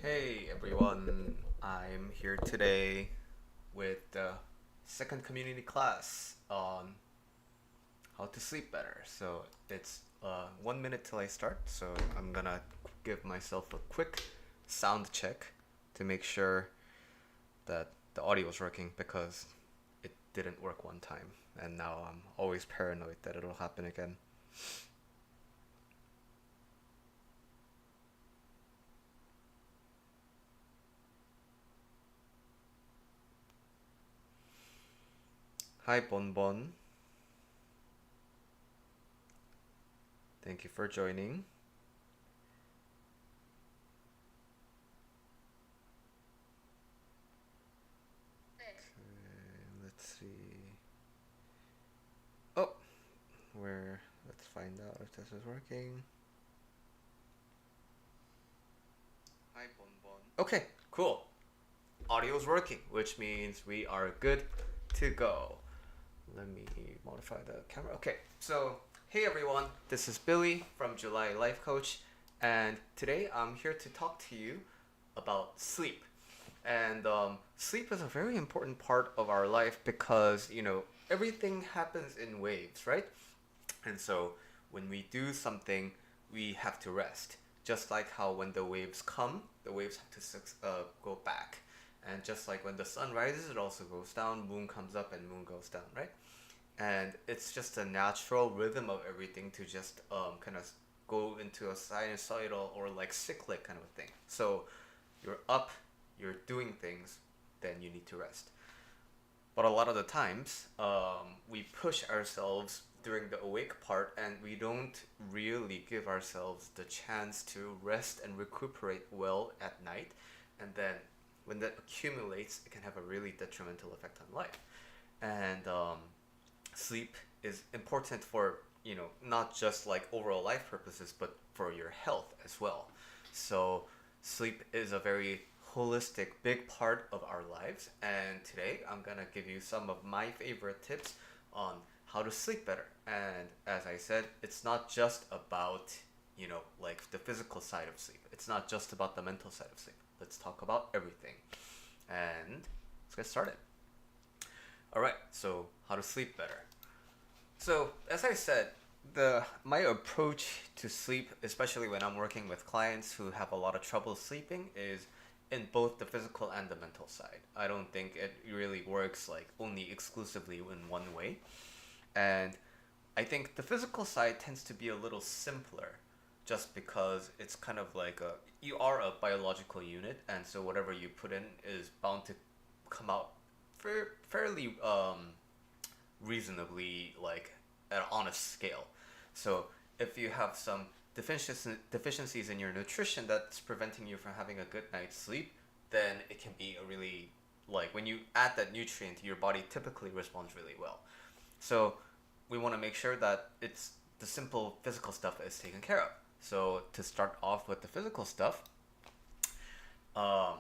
Hey everyone, I'm here today with the second community class on how to sleep better. So it's 1 minute till I start, so I'm gonna give myself a quick sound check to make sure that the audio is working because it didn't work one time, and now I'm always paranoid that it'll happen again. Hi Bonbon, thank you for joining. Let's see. Oh, let's find out if this is working. Hi, Bon Bon. Okay, cool. Audio's working, which means we are good to go. Let me modify the camera. Okay, so hey everyone, this is Billy from July Life Coach, and today I'm here to talk to you about sleep. And sleep is a very important part of our life because, everything happens in waves, right? And so when we do something, we have to rest. Just like how when the waves come, the waves have to go back. And just like when the sun rises, it also goes down, moon comes up, and moon goes down, right? And it's just a natural rhythm of everything to just kind of go into a sinusoidal or like cyclic kind of thing. So you're up, you're doing things, then you need to rest. But a lot of the times, we push ourselves during the awake part and we don't really give ourselves the chance to rest and recuperate well at night. And then when that accumulates, it can have a really detrimental effect on life. And sleep is important for, not just like overall life purposes, but for your health as well. So sleep is a very holistic big part of our lives, and today I'm gonna give you some of my favorite tips on how to sleep better. And as I said, it's not just about, like the physical side of sleep. It's not just about the mental side of sleep. Let's talk about everything. And let's get started. All right, so how to sleep better. So, as I said, the my approach to sleep, especially when I'm working with clients who have a lot of trouble sleeping, is in both the physical and the mental side. I don't think it really works like only exclusively in one way. And I think the physical side tends to be a little simpler just because it's kind of like you are a biological unit, and so whatever you put in is bound to come out fairly reasonably like on a scale. So if you have some deficiencies in your nutrition that's preventing you from having a good night's sleep, then it can be a really like when you add that nutrient, your body typically responds really well. So we want to make sure that it's the simple physical stuff is taken care of. So to start off with the physical stuff, um,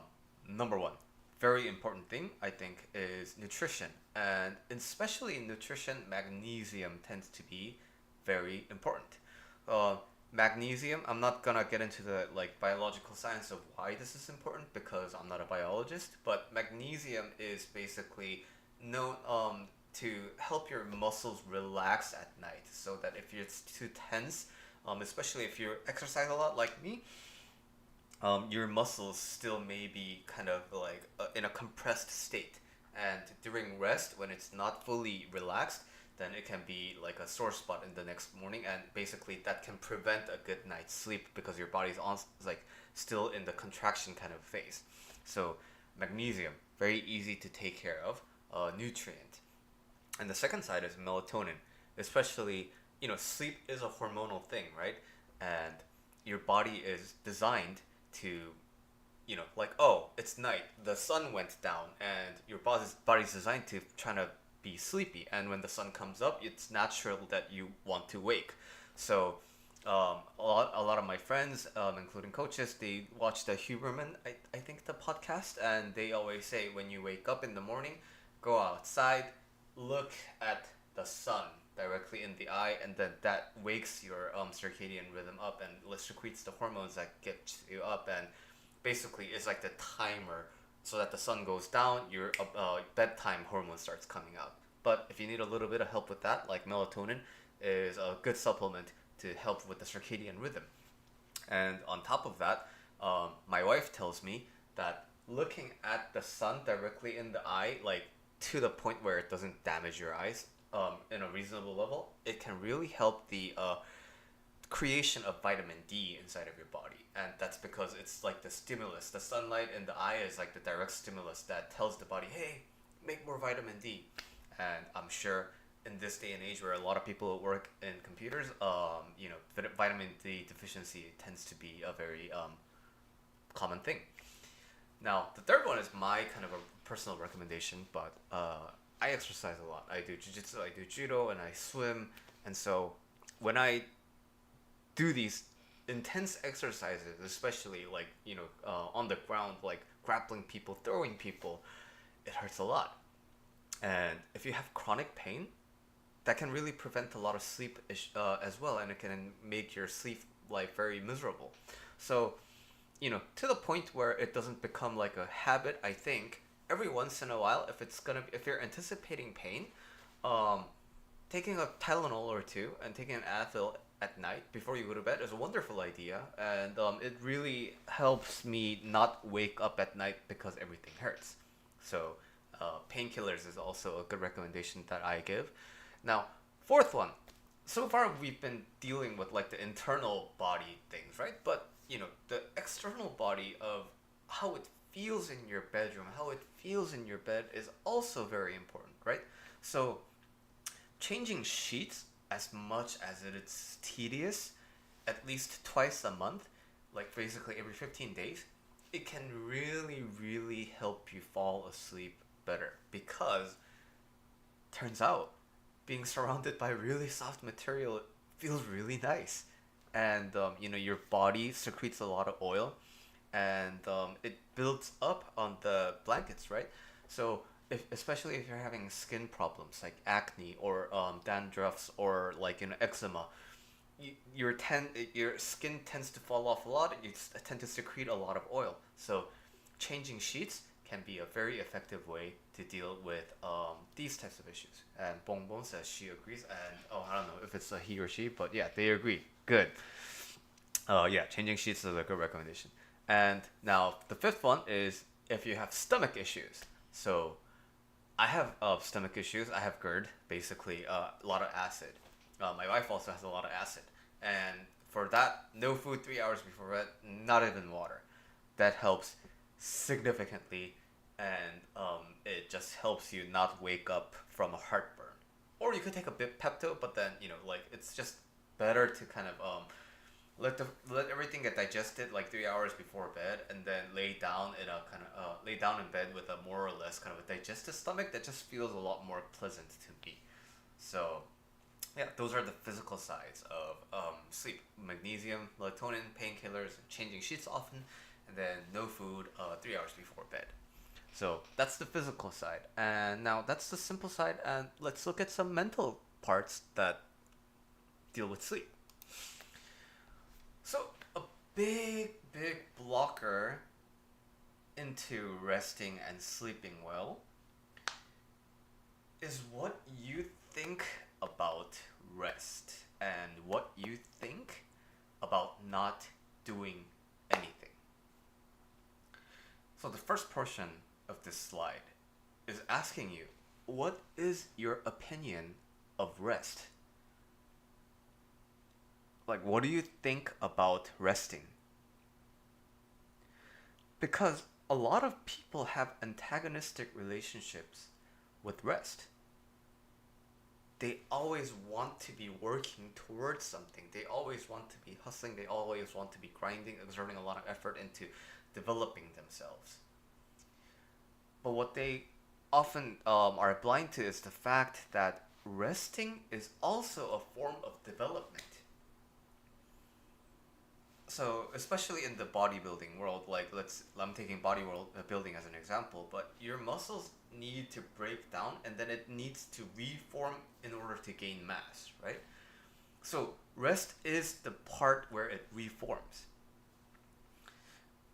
number one, very important thing I think is nutrition, and especially in nutrition, magnesium tends to be very important. Uh, Magnesium. I'm not gonna get into the like biological science of why this is important because I'm not a biologist, but magnesium is basically known to help your muscles relax at night, so that if it's too tense, especially if you exercise a lot like me, your muscles still may be kind of like in a compressed state. And during rest, when it's not fully relaxed, then it can be like a sore spot in the next morning, and basically that can prevent a good night's sleep because your body's on like still in the contraction kind of phase. So magnesium, very easy to take care of, nutrient. And the second side is melatonin, especially, sleep is a hormonal thing, right? And your body is designed to, like, oh, it's night, the sun went down, and your body's designed to try to be sleepy. And when the sun comes up, it's natural that you want to wake. So, a lot of my friends, including coaches, they watch the Huberman, I think the podcast, and they always say when you wake up in the morning, go outside, look at the sun directly in the eye, and then that wakes your circadian rhythm up and secretes the hormones that get you up, and basically is like the timer, so that the sun goes down, your bedtime hormone starts coming out. But if you need a little bit of help with that, like melatonin is a good supplement to help with the circadian rhythm. And on top of that, my wife tells me that looking at the sun directly in the eye, like to the point where it doesn't damage your eyes, in a reasonable level, it can really help the creation of vitamin D inside of your body. And that's because it's like the stimulus. The sunlight in the eye is like the direct stimulus that tells the body, hey, make more vitamin D. And I'm sure in this day and age where a lot of people work in computers, vitamin D deficiency tends to be a very common thing. Now, the third one is my kind of a personal recommendation, but I exercise a lot. I do jiu-jitsu, I do judo, and I swim. And so when I do these intense exercises, especially like, on the ground, like grappling people, throwing people, it hurts a lot. And if you have chronic pain, that can really prevent a lot of sleep as well, and it can make your sleep life very miserable. So, to the point where it doesn't become like a habit, I think every once in a while, if you're anticipating pain, taking a Tylenol or two and taking an Advil at night before you go to bed is a wonderful idea, and it really helps me not wake up at night because everything hurts. So, painkillers is also a good recommendation that I give. Now, fourth one. So far, we've been dealing with like the internal body things, right? But the external body of how it feels in your bedroom, how it feels in your bed is also very important, right? So, changing sheets, as much as it is tedious, at least twice a month, like basically every 15 days, it can really, really help you fall asleep better, because turns out being surrounded by really soft material feels really nice. And your body secretes a lot of oil, and it builds up on the blankets, right? So especially if you're having skin problems like acne or dandruffs or like eczema, your skin tends to fall off a lot, and you tend to secrete a lot of oil. So changing sheets can be a very effective way to deal with these types of issues. And Bongbong says she agrees, and I don't know if it's a he or she, but yeah, they agree. Good. Yeah, changing sheets is a good recommendation. And now the fifth one is if you have stomach issues. So I have stomach issues. I have GERD, basically a lot of acid. My wife also has a lot of acid, and for that, no food 3 hours before bed, not even water. That helps significantly, and it just helps you not wake up from a heartburn. Or you could take a bit Pepto, but then like it's just better to kind of let everything get digested like 3 hours before bed, and then lay down in bed with a more or less kind of a digested stomach that just feels a lot more pleasant to me. So yeah, those are the physical sides of sleep: magnesium, melatonin, painkillers, changing sheets often, and then no food 3 hours before bed. So that's the physical side, and now that's the simple side, and let's look at some mental parts that deal with sleep. So a big blocker into resting and sleeping well is what you think about rest and what you think about not doing anything. So the first portion of this slide is asking you, what is your opinion of rest? Like, what do you think about resting? Because a lot of people have antagonistic relationships with rest. They always want to be working towards something. They always want to be hustling. They always want to be grinding, exerting a lot of effort into developing themselves. But what they often are blind to is the fact that resting is also a form of development. So especially in the bodybuilding world, like I'm taking bodybuilding as an example, but your muscles need to break down, and then it needs to reform in order to gain mass, right? So rest is the part where it reforms.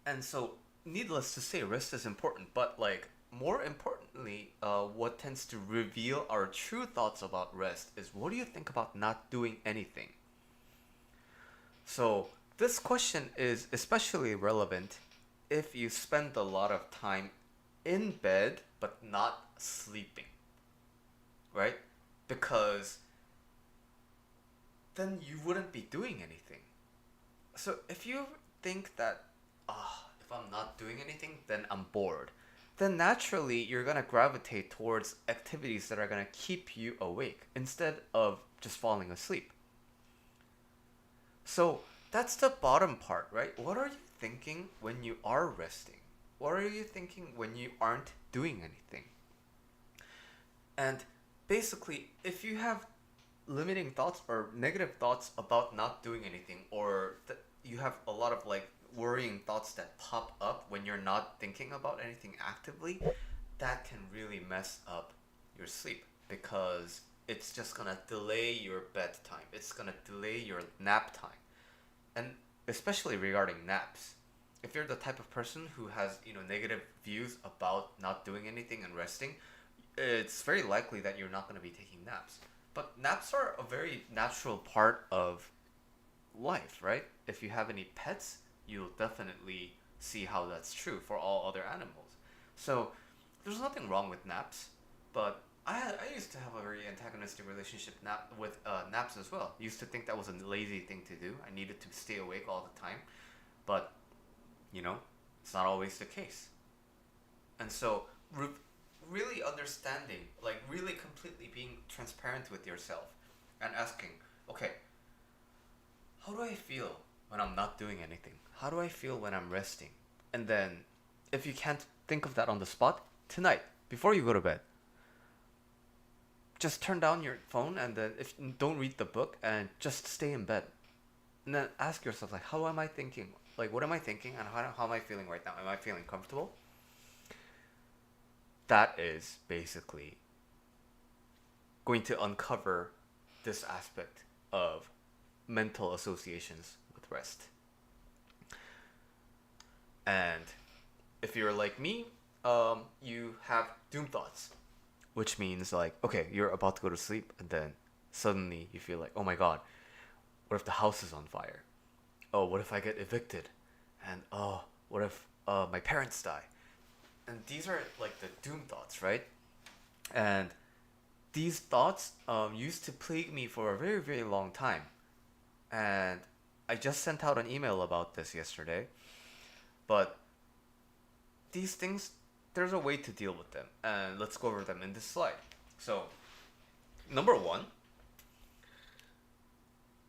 And so needless to say, rest is important, but like more importantly, what tends to reveal our true thoughts about rest is what do you think about not doing anything? So, this question is especially relevant if you spend a lot of time in bed but not sleeping, right? Because then you wouldn't be doing anything. So, if you think that, if I'm not doing anything, then I'm bored, then naturally you're gonna gravitate towards activities that are gonna keep you awake instead of just falling asleep. So that's the bottom part, right? What are you thinking when you are resting? What are you thinking when you aren't doing anything? And basically, if you have limiting thoughts or negative thoughts about not doing anything, or you have a lot of like worrying thoughts that pop up when you're not thinking about anything actively, that can really mess up your sleep because it's just gonna delay your bedtime. It's gonna delay your nap time. And especially regarding naps, if you're the type of person who has negative views about not doing anything and resting, it's very likely that you're not going to be taking naps. But naps are a very natural part of life, right? If you have any pets, you'll definitely see how that's true for all other animals. So there's nothing wrong with naps, but I used to have a very antagonistic relationship with naps as well. Used to think that was a lazy thing to do. I needed to stay awake all the time, but it's not always the case. And so really understanding, like really completely being transparent with yourself and asking, okay, how do I feel when I'm not doing anything? How do I feel when I'm resting? And then if you can't think of that on the spot, tonight, before you go to bed, just turn down your phone and then if don't read the book and just stay in bed. And then ask yourself like, how am I thinking? Like, what am I thinking and how am I feeling right now? Am I feeling comfortable? That is basically going to uncover this aspect of mental associations with rest. And if you're like me, you have doom thoughts, which means like, okay, you're about to go to sleep and then suddenly you feel like, oh my god, what if the house is on fire? Oh, what if I get evicted? And oh, what if my parents die? And these are like the doom thoughts, right? And these thoughts used to plague me for a very, very long time. And I just sent out an email about this yesterday. But these things, there's a way to deal with them. And let's go over them in this slide. So, number one,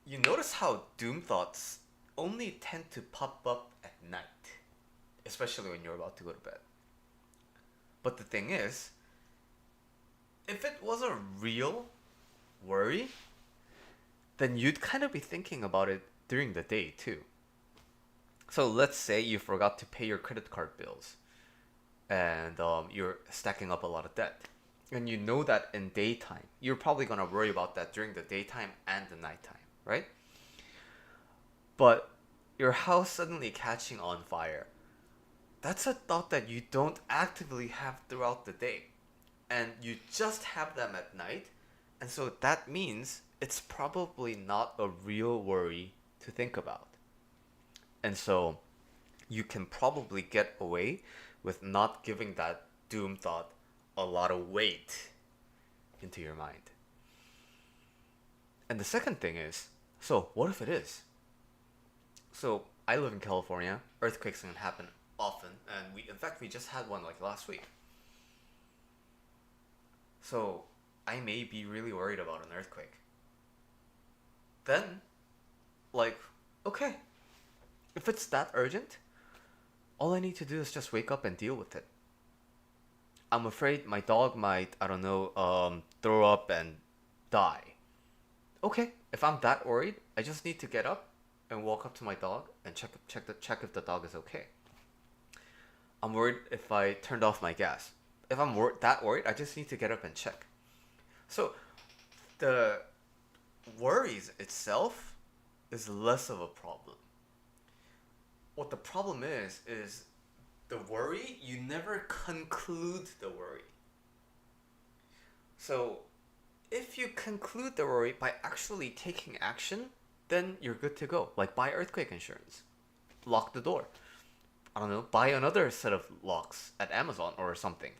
you notice how doom thoughts only tend to pop up at night, especially when you're about to go to bed. But the thing is, if it was a real worry, then you'd kind of be thinking about it during the day too. So let's say you forgot to pay your credit card bills and you're stacking up a lot of debt. And you know that in daytime, you're probably going to worry about that during the daytime and the nighttime, right? But your house suddenly catching on fire, that's a thought that you don't actively have throughout the day. And you just have them at night. And so that means it's probably not a real worry to think about. And so you can probably get away with not giving that doom thought a lot of weight into your mind. And the second thing is, so what if it is? So I live in California. Earthquakes can happen often, and we just had one like last week. So I may be really worried about an earthquake. Then, like, okay, if it's that urgent, all I need to do is just wake up and deal with it. I'm afraid my dog might, I don't know, throw up and die. Okay, if I'm that worried, I just need to get up and walk up to my dog and check if the dog is okay. I'm worried if I turned off my gas. If I'm that worried, I just need to get up and check. So the worries itself is less of a problem. What the problem is the worry, you never conclude the worry. So if you conclude the worry by actually taking action, then you're good to go. Like buy earthquake insurance, lock the door. I don't know, buy another set of locks at Amazon or something,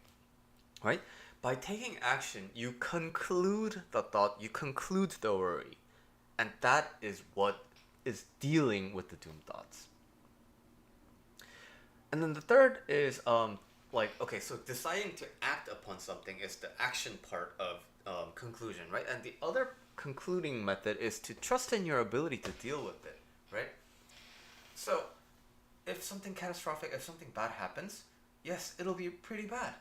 right? By taking action, you conclude the thought, you conclude the worry. And that is what is dealing with the doom thoughts. And then the third is okay, so deciding to act upon something is the action part of conclusion, right? And the other concluding method is to trust in your ability to deal with it, right? So if something catastrophic, if something bad happens, yes, it'll be pretty bad.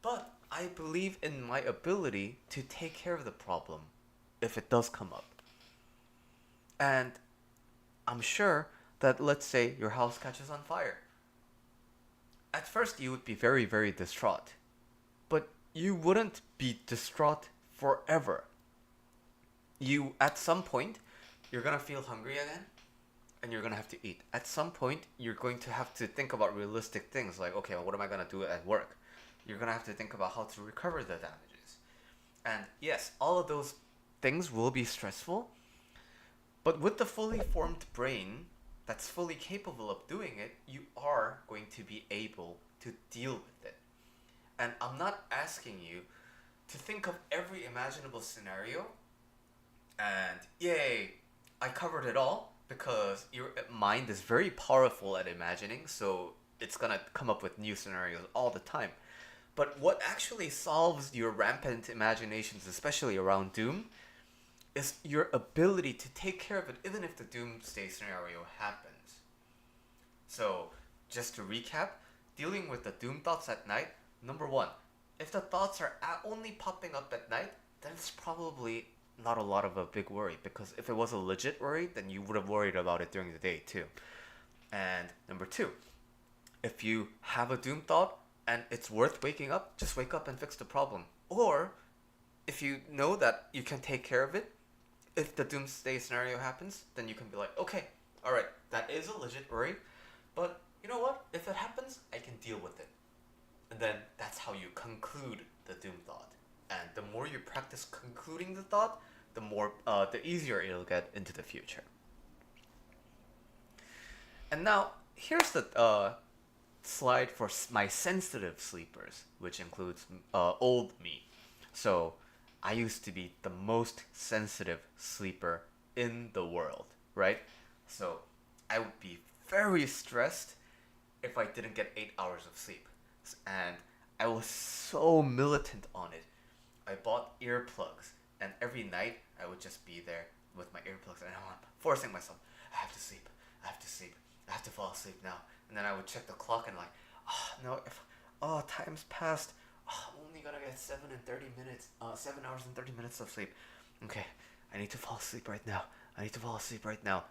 But I believe in my ability to take care of the problem if it does come up. And I'm sure that, let's say your house catches on fire. At first you would be very, very distraught. But you wouldn't be distraught forever. At some point, you're gonna feel hungry again, and you're gonna have to eat. At some point, you're going to have to think about realistic things like, okay, well, what am I gonna do at work? You're gonna have to think about how to recover the damages. And yes, all of those things will be stressful, but with the fully formed brain that's fully capable of doing it, you are going to be able to deal with it. And I'm not asking you to think of every imaginable scenario and yay, I covered it all, because your mind is very powerful at imagining, so it's gonna come up with new scenarios all the time. But what actually solves your rampant imaginations, especially around doom, is your ability to take care of it even if the doomsday scenario happens. So, just to recap, dealing with the doom thoughts at night, number one, if the thoughts are only popping up at night, then it's probably not a lot of a big worry, because if it was a legit worry, then you would have worried about it during the day too. And number two, if you have a doom thought and it's worth waking up, just wake up and fix the problem. Or if you know that you can take care of it, if the doomsday scenario happens, then you can be like, okay, all right, that is a legit worry, but you know what? If it happens, I can deal with it. And then that's how you conclude the doom thought. And the more you practice concluding the thought, the easier it'll get into the future. And now, here's the slide for my sensitive sleepers, which includes old me. So, I used to be the most sensitive sleeper in the world, right? So, I would be very stressed if I didn't get 8 hours of sleep. And I was so militant on it. I bought earplugs, and every night I would just be there with my earplugs, and I'm forcing myself, I have to sleep, I have to sleep, I have to fall asleep now. And then I would check the clock and like, time's passed. I'm only gonna get 7 hours and 30 minutes of sleep. Okay, I need to fall asleep right now. I need to fall asleep right now.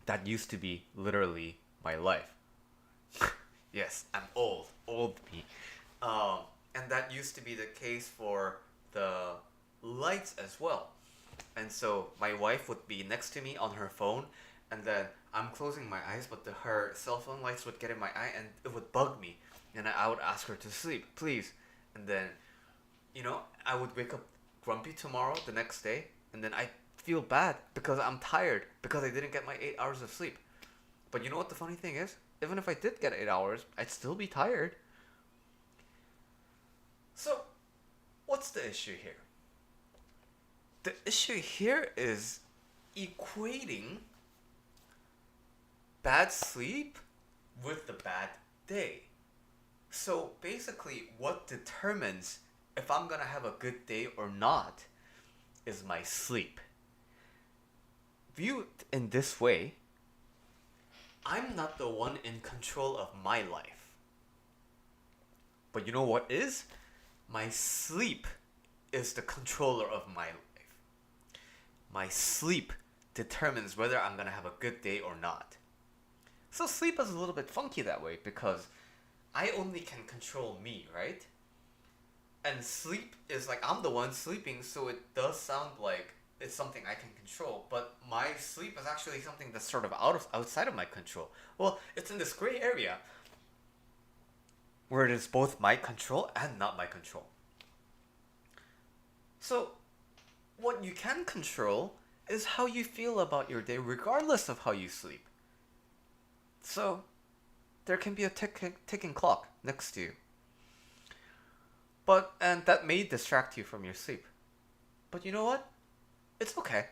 That used to be literally my life. Yes, I'm old me. And that used to be the case for the lights as well. And so my wife would be next to me on her phone, and then I'm closing my eyes, but her cell phone lights would get in my eye, and it would bug me. And I would ask her to sleep, please. And then, I would wake up grumpy tomorrow, the next day, and then I feel bad because I'm tired because I didn't get my 8 hours of sleep. But you know what the funny thing is? Even if I did get 8 hours, I'd still be tired. So, what's the issue here? The issue here is equating bad sleep with the bad day. So basically, what determines if I'm gonna have a good day or not is my sleep. Viewed in this way, I'm not the one in control of my life. But you know what is? My sleep is the controller of my life. My sleep determines whether I'm gonna have a good day or not. So sleep is a little bit funky that way because I only can control me, right? And sleep is like I'm the one sleeping, so it does sound like it's something I can control, but my sleep is actually something that's sort of outside of my control. Well, it's in this gray area. where it is both my control and not my control. So, what you can control is how you feel about your day, regardless of how you sleep. So, there can be a ticking clock next to you. And that may distract you from your sleep. But you know what? It's okay.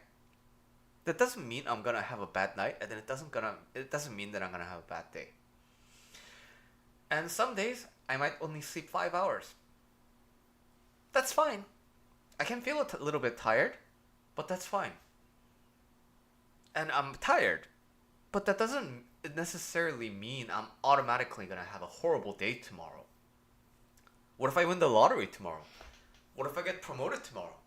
That doesn't mean I'm gonna have a bad night, and then it doesn't mean that I'm gonna have a bad day. And some days I might only sleep 5 hours. That's fine. I can feel a little bit tired, but that's fine. And I'm tired, but that doesn't necessarily mean I'm automatically gonna have a horrible day tomorrow. What if I win the lottery tomorrow? What if I get promoted tomorrow?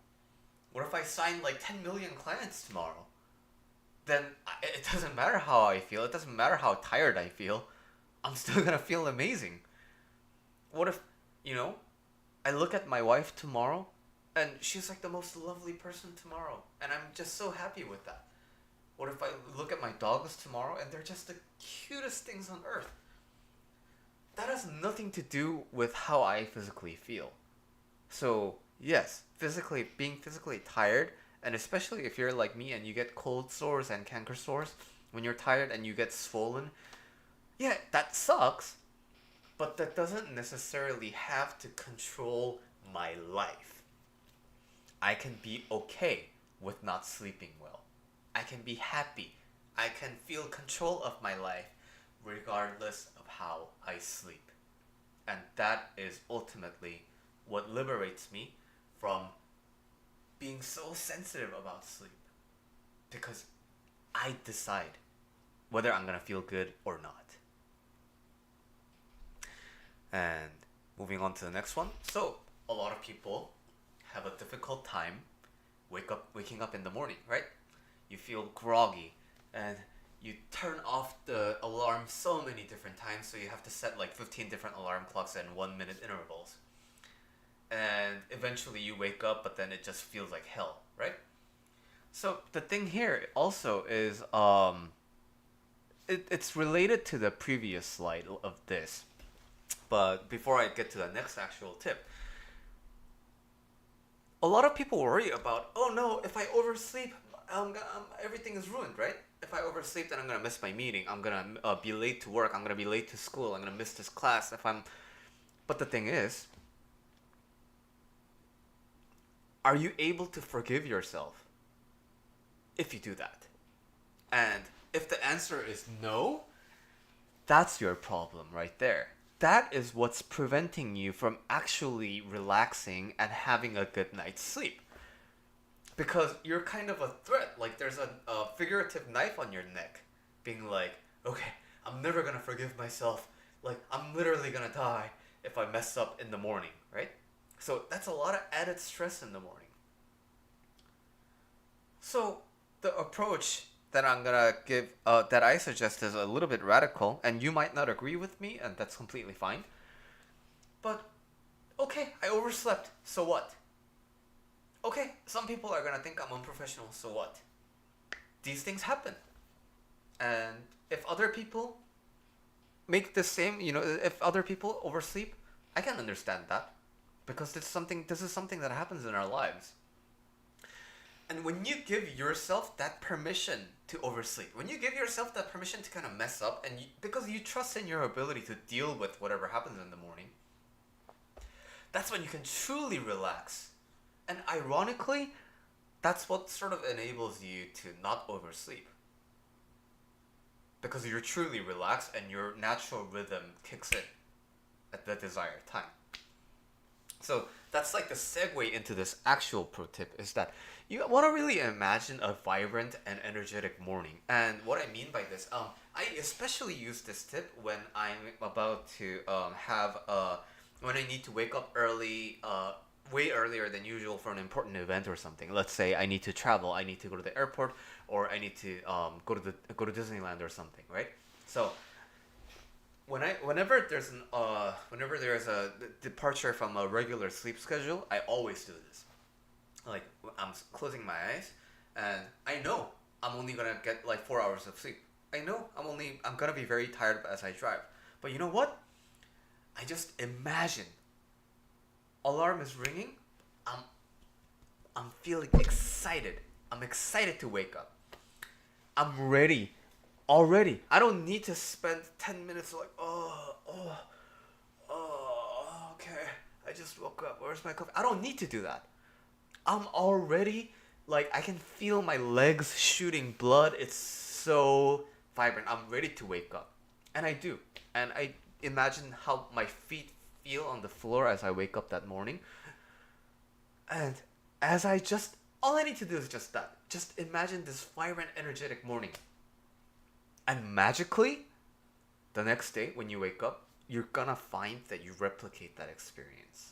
What if I sign like 10 million clients tomorrow? Then it doesn't matter how I feel. It doesn't matter how tired I feel. I'm still gonna feel amazing. What if, I look at my wife tomorrow and she's like the most lovely person tomorrow, and I'm just so happy with that. What if I look at my dogs tomorrow and they're just the cutest things on earth? That has nothing to do with how I physically feel. So, yes, being physically tired, and especially if you're like me and you get cold sores and canker sores, when you're tired and you get swollen, yeah, that sucks, but that doesn't necessarily have to control my life. I can be okay with not sleeping well. I can be happy. I can feel control of my life regardless of how I sleep. And that is ultimately what liberates me from being so sensitive about sleep. Because I decide whether I'm going to feel good or not. And moving on to the next one. So, a lot of people have a difficult time waking up in the morning, right? You feel groggy and you turn off the alarm so many different times, so you have to set like 15 different alarm clocks and 1 minute intervals. And eventually you wake up, but then it just feels like hell, right? So the thing here also is it's related to the previous slide of this. But before I get to the next actual tip, a lot of people worry about, oh no, if I oversleep, everything is ruined, right? If I oversleep, then I'm gonna miss my meeting. I'm gonna be late to work. I'm gonna be late to school. I'm gonna miss this class. But the thing is, are you able to forgive yourself if you do that? And if the answer is no, that's your problem right there. That is what's preventing you from actually relaxing and having a good night's sleep. Because you're kind of a threat. Like there's a figurative knife on your neck, being like, okay, I'm never gonna forgive myself. Like I'm literally gonna die if I mess up in the morning, right? So that's a lot of added stress in the morning. So the approach that I'm gonna give, that I suggest, is a little bit radical, and you might not agree with me, and that's completely fine. But okay, I overslept. So what? Okay, some people are gonna think I'm unprofessional, so what? These things happen. And if other people make the same, if other people oversleep, I can understand that. Because this is something that happens in our lives. And when you give yourself that permission to oversleep, when you give yourself that permission to kind of mess up, and because you trust in your ability to deal with whatever happens in the morning, that's when you can truly relax. And ironically, that's what sort of enables you to not oversleep. Because you're truly relaxed and your natural rhythm kicks in at the desired time. So that's like the segue into this actual pro tip, is that you want to really imagine a vibrant and energetic morning. And what I mean by this, I especially use this tip when I'm about to when I need to wake up early, way earlier than usual for an important event or something. Let's say I need to travel, I need to go to the airport, or I need to go to Disneyland or something, right? So whenever there's a departure from a regular sleep schedule, I always do this. Like I'm closing my eyes, and I know I'm only gonna get like 4 hours of sleep. I know I'm gonna be very tired as I drive. But you know what? I just imagine alarm is ringing. I'm I'm feeling excited. I'm excited to wake up. I'm ready already. I don't need to spend 10 minutes like, okay. I just woke up. Where's my coffee? I don't need to do that. I'm already like I can feel my legs shooting blood. It's so vibrant. I'm ready to wake up. And I do. And I imagine how my feet feel on the floor as I wake up that morning. And as I just all I need to do is just that. Just imagine this vibrant, energetic morning. And magically, the next day when you wake up, you're gonna find that you replicate that experience.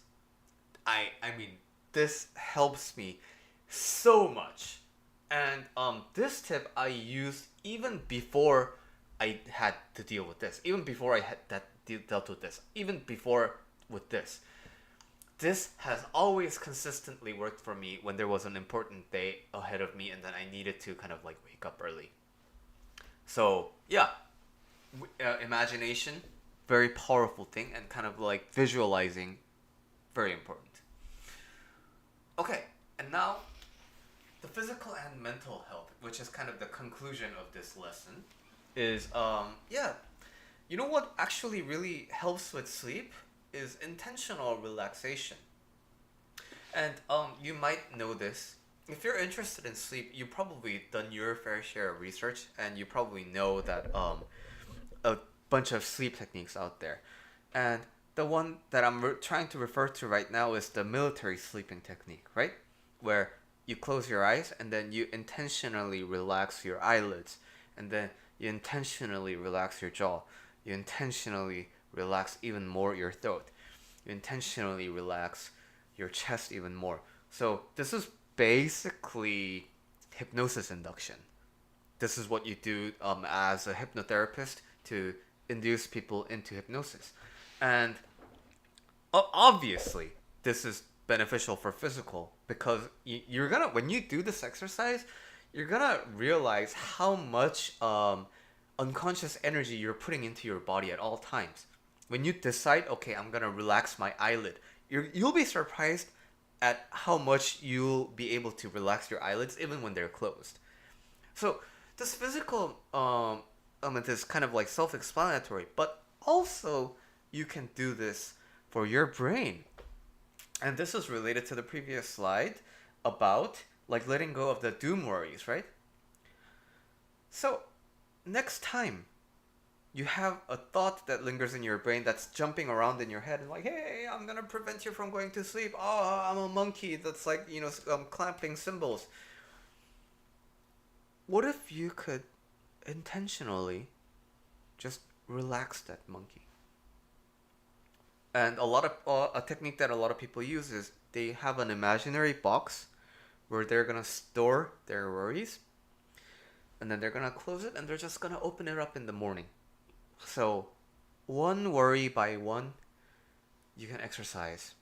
I mean, this helps me so much. And this tip I used even before I had to deal with this. Even before I had dealt with this. Even before with this. This has always consistently worked for me when there was an important day ahead of me and then I needed to kind of like wake up early. So yeah, imagination, very powerful thing, and kind of like visualizing, very important. Okay, and now the physical and mental health, which is kind of the conclusion of this lesson, is yeah, you know what actually really helps with sleep is intentional relaxation. And you might know this. If you're interested in sleep, you've probably done your fair share of research, and you probably know that a bunch of sleep techniques out there. And the one that I'm trying to refer to right now is the military sleeping technique, right? Where you close your eyes and then you intentionally relax your eyelids, and then you intentionally relax your jaw. You intentionally relax even more your throat. You intentionally relax your chest even more. So this is basically hypnosis induction. This is what you do as a hypnotherapist to induce people into hypnosis. And obviously, this is beneficial for physical because you're gonna, when you do this exercise, you're gonna realize how much unconscious energy you're putting into your body at all times. When you decide, okay, I'm gonna relax my eyelid, you'll be surprised at how much you'll be able to relax your eyelids even when they're closed. So this physical element is kind of like self-explanatory, but also you can do this for your brain. And this is related to the previous slide about like letting go of the doom worries, right? So next time you have a thought that lingers in your brain that's jumping around in your head and like, hey, I'm gonna prevent you from going to sleep. Oh, I'm a monkey that's like, clamping cymbals. What if you could intentionally just relax that monkey? And a technique that a lot of people use is they have an imaginary box where they're gonna store their worries, and then they're gonna close it and they're just gonna open it up in the morning. So, one worry by one, you can exercise,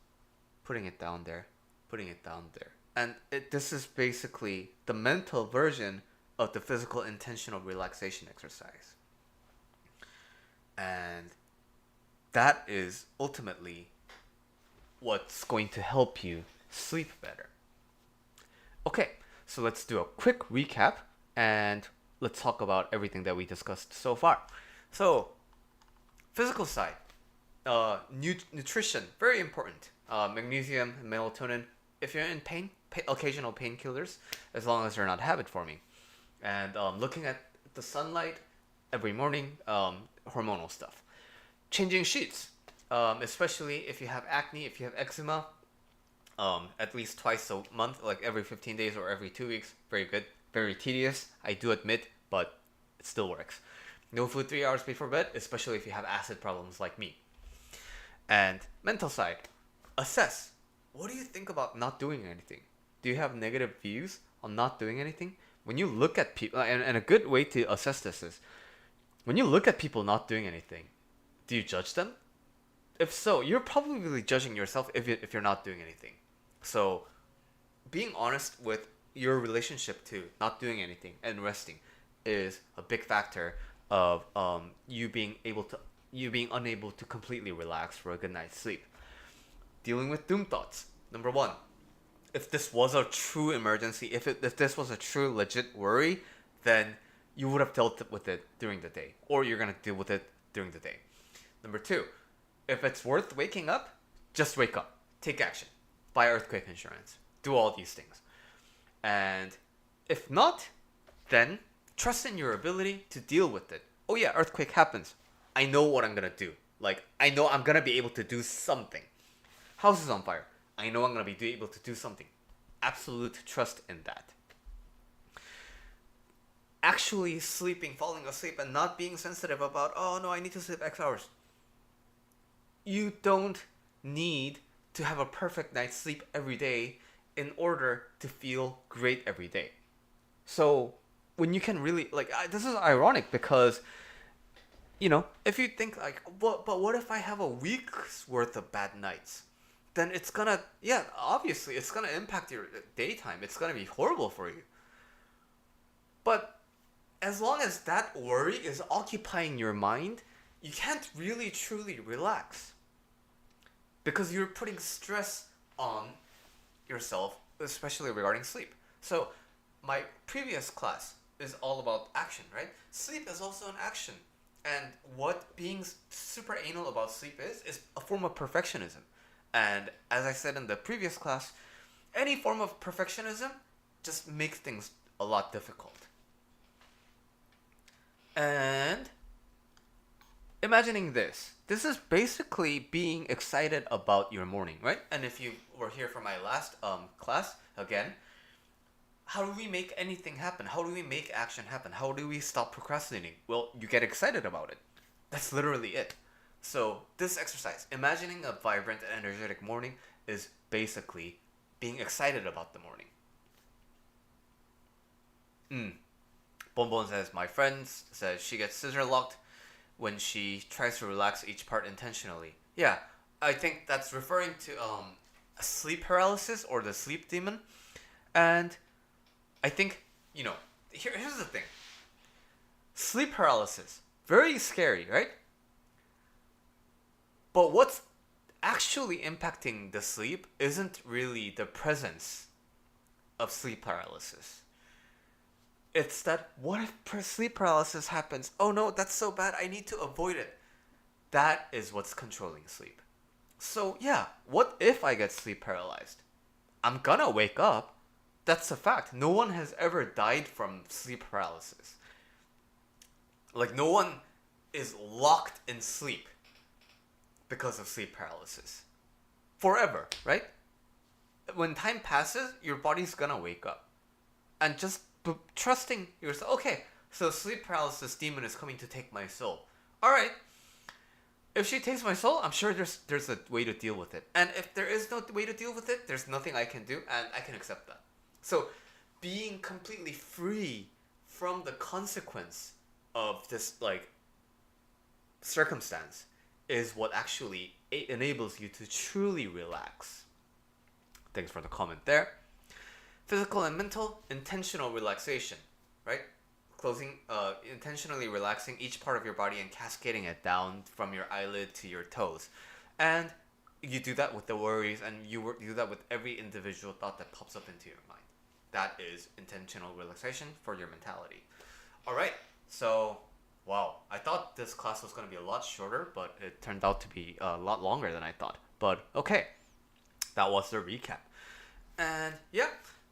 putting it down there, putting it down there. And this is basically the mental version of the physical intentional relaxation exercise. And that is ultimately what's going to help you sleep better. Okay, so let's do a quick recap and let's talk about everything that we discussed so far. So, physical side, nutrition, very important. Magnesium, melatonin. If you're in pain, occasional painkillers, as long as they're not habit forming. And looking at the sunlight every morning, hormonal stuff. Changing sheets, especially if you have acne, if you have eczema, at least twice a month, like every 15 days or every 2 weeks. Very good. Very tedious, I do admit, but it still works. No food 3 hours before bed, especially if you have acid problems like me. And mental side, assess. What do you think about not doing anything? Do you have negative views on not doing anything? When you look at people, and a good way to assess this is, when you look at people not doing anything, do you judge them? If so, you're probably judging yourself if you're not doing anything. So, being honest with your relationship to not doing anything and resting is a big factor of you being able to you being unable to completely relax for a good night's sleep. Dealing with doom thoughts. Number one, if this was a true emergency, if this was a true legit worry, then you would have dealt with it during the day, or you're gonna deal with it during the day. Number two, if it's worth waking up, just wake up, take action, buy earthquake insurance, do all these things. And if not, then trust in your ability to deal with it. Oh yeah, earthquake happens. I know what I'm gonna do. Like, I know I'm gonna be able to do something. House is on fire. I know I'm gonna be able to do something. Absolute trust in that. Actually sleeping, falling asleep, and not being sensitive about, oh no, I need to sleep X hours. You don't need to have a perfect night's sleep every day in order to feel great every day. So when you can really, like, this is ironic because, if you think like, but what if I have a week's worth of bad nights? Then it's gonna, yeah, obviously it's gonna impact your daytime. It's gonna be horrible for you. But as long as that worry is occupying your mind, you can't really truly relax. Because you're putting stress on yourself, especially regarding sleep. So my previous class is all about action, right? Sleep is also an action. And what being super anal about sleep is a form of perfectionism. And as I said in the previous class, any form of perfectionism just makes things a lot difficult. And imagining this is basically being excited about your morning, right? And if you were here for my last class, again, how do we make anything happen? How do we make action happen? How do we stop procrastinating? Well, you get excited about it. That's literally it. So this exercise, imagining a vibrant and energetic morning, is basically being excited about the morning. Bonbon says, my friend says she gets scissor locked when she tries to relax each part intentionally. Yeah, I think that's referring to sleep paralysis or the sleep demon. And I think, here's the thing. Sleep paralysis, very scary, right? But what's actually impacting the sleep isn't really the presence of sleep paralysis. It's that, what if sleep paralysis happens? Oh no, that's so bad, I need to avoid it. That is what's controlling sleep. So yeah, what if I get sleep paralyzed? I'm gonna wake up. That's a fact. No one has ever died from sleep paralysis. Like, no one is locked in sleep because of sleep paralysis. Forever, right? When time passes, your body's gonna wake up. And just trusting yourself. Okay, so sleep paralysis demon is coming to take my soul. Alright. If she takes my soul, I'm sure there's a way to deal with it. And if there is no way to deal with it, there's nothing I can do, and I can accept that. So, being completely free from the consequence of this, circumstance is what actually enables you to truly relax. Thanks for the comment there. Physical and mental, intentional relaxation, right? Intentionally relaxing each part of your body and cascading it down from your eyelid to your toes. And you do that with the worries, and you do that with every individual thought that pops up into your mind. That is intentional relaxation for your mentality. Alright, so, wow. I thought this class was going to be a lot shorter, but it turned out to be a lot longer than I thought. But, okay. That was the recap. And, yeah.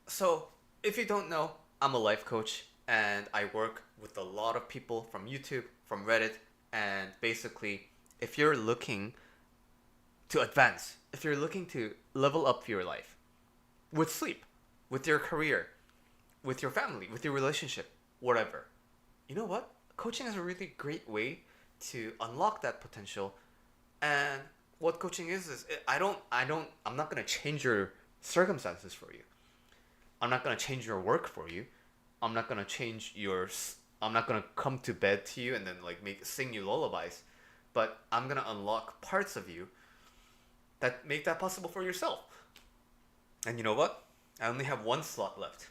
So, if you don't know, I'm a life coach, and I work with a lot of people from YouTube, from Reddit, and basically, if you're looking to advance, if you're looking to level up your life, with sleep, with your career, with your family, with your relationship, whatever, you know what? Coaching is a really great way to unlock that potential. And what coaching is I'm not going to change your circumstances for you. I'm not going to change your work for you. I'm not going to come to bed to you and then sing you lullabies. But I'm going to unlock parts of you that make that possible for yourself. And you know what? I only have one slot left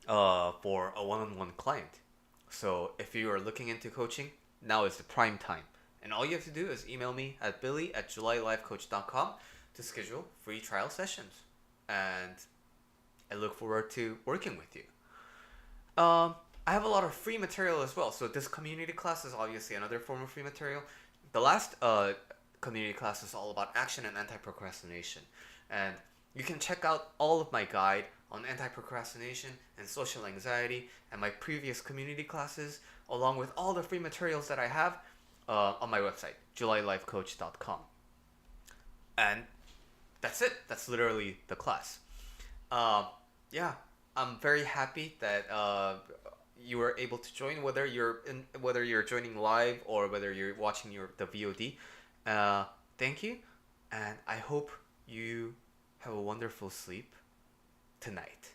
for a one-on-one client. So if you are looking into coaching, now is the prime time. And all you have to do is email me at billy@julylifecoach.com to schedule free trial sessions. And I look forward to working with you. I have a lot of free material as well. So this community class is obviously another form of free material. The last community class is all about action and anti-procrastination. And you can check out all of my guide on anti-procrastination and social anxiety and my previous community classes, along with all the free materials that I have on my website, julylifecoach.com. And that's it. That's literally the class. Yeah, I'm very happy that you were able to join, whether you're joining live or whether you're watching the VOD. Thank you, and I hope you have a wonderful sleep tonight.